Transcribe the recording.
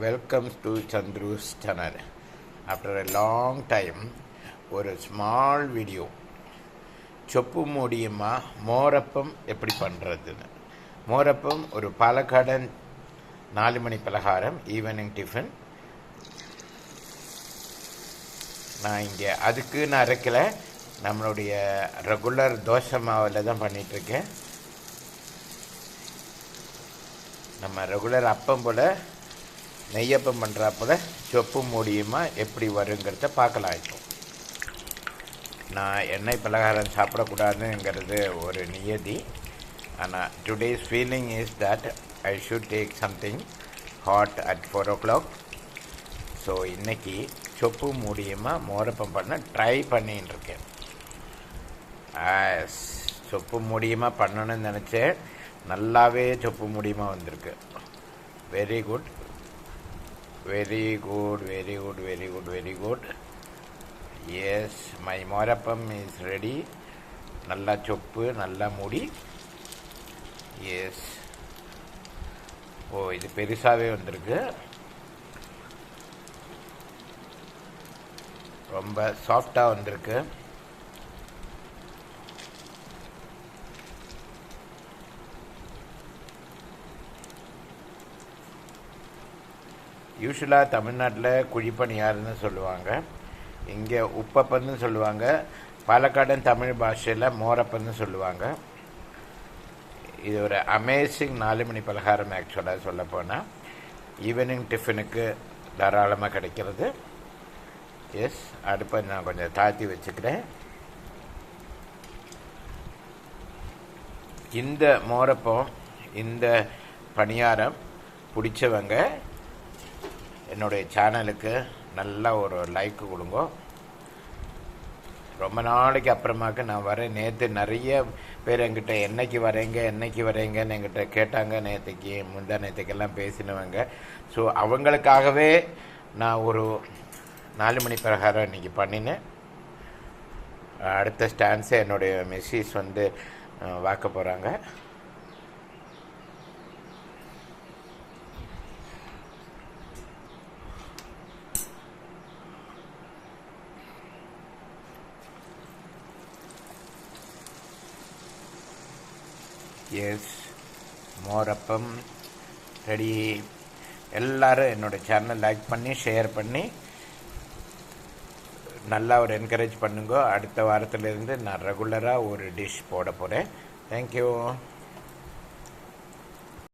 Welcome to Chandru's channel. After a long time, ஒரு small video சொப்பு மூடியமா மோரப்பம் எப்படி பண்ணுறதுன்னு. மோரப்பம் ஒரு பாலக்காடன் 4 மணி பலகாரம், ஈவினிங் டிஃபன். நான் இங்கே அதுக்கு நான் அரைக்கலை, நம்மளுடைய ரெகுலர் தோசை மாவில் தான் பண்ணிகிட்ருக்கேன். நம்ம ரெகுலர் அப்பம் போல் நெய்யப்பம் பண்ணுறாப்போல சொப்பு மூடியமாக எப்படி வருங்கிறத பார்க்கலாம். இப்போ நான் எண்ணெய் பலகாரம் சாப்பிடக்கூடாதுங்கிறது ஒரு நியதி. ஆனால் today's feeling is that I should take something hot at 4 o'clock. So இன்றைக்கி சொப்பு மூடியமாக மோரப்பம் பண்ண ட்ரை பண்ணின்னு இருக்கேன். சொப்பு மூடியமாக பண்ணணும்னு நினச்சேன், நல்லாவே சொப்பு மூடியமாக வந்திருக்கு. Very good, very good, very good, very good, very good. Yes, my மோரப்பம் இஸ் ரெடி. நல்லா சொப்பு, நல்லா மூடி. எஸ், ஓ இது பெருசாகவே வந்திருக்கு. ரொம்ப சாஃப்டாக வந்திருக்கு. யூஸ்வலாக தமிழ்நாட்டில் குழிப்பணியாருன்னு சொல்லுவாங்க, இங்கே உப்பப்பன்னு சொல்லுவாங்க, பாலக்காடன் தமிழ் பாஷையில் மோரப்பன்னு சொல்லுவாங்க. இது ஒரு அமேசிங் 4 மணி பலகாரம். ஆக்சுவலாக சொல்ல போனால் ஈவினிங் டிஃபனுக்கு தாராளமாக கிடைக்கிறது. எஸ், அடுப்பை நான் கொஞ்சம் தாழ்த்தி வச்சுக்கிறேன். இந்த மோரப்பம், இந்த பணியாரம் பிடிச்சவங்க என்னுடைய சேனலுக்கு நல்லா ஒரு லைக் கொடுங்க. ரொம்ப நாளைக்கு அப்புறமாக்கு நான் வரேன். நேற்று நிறைய பேர் என்கிட்ட என்னைக்கு வரேங்கன்னு என்கிட்ட கேட்டாங்க. நேற்றுக்கு முந்தா நேற்றுக்கெல்லாம் பேசினவங்க. ஸோ அவங்களுக்காகவே நான் ஒரு 4 மணி பலகாரம் இன்றைக்கி பண்ணினேன். அடுத்த ஸ்டான்ஸை என்னுடைய மெசேஜ் வாக்க போகிறாங்க. எஸ், மோரப்பம் ரெடி. எல்லோரும் என்னோடய சேனல் லைக் பண்ணி ஷேர் பண்ணி நல்லா ஒரு என்கரேஜ் பண்ணுங்க. அடுத்த வாரத்திலேருந்து நான் ரெகுலராக ஒரு டிஷ் போட போகிறேன். தேங்க்யூ.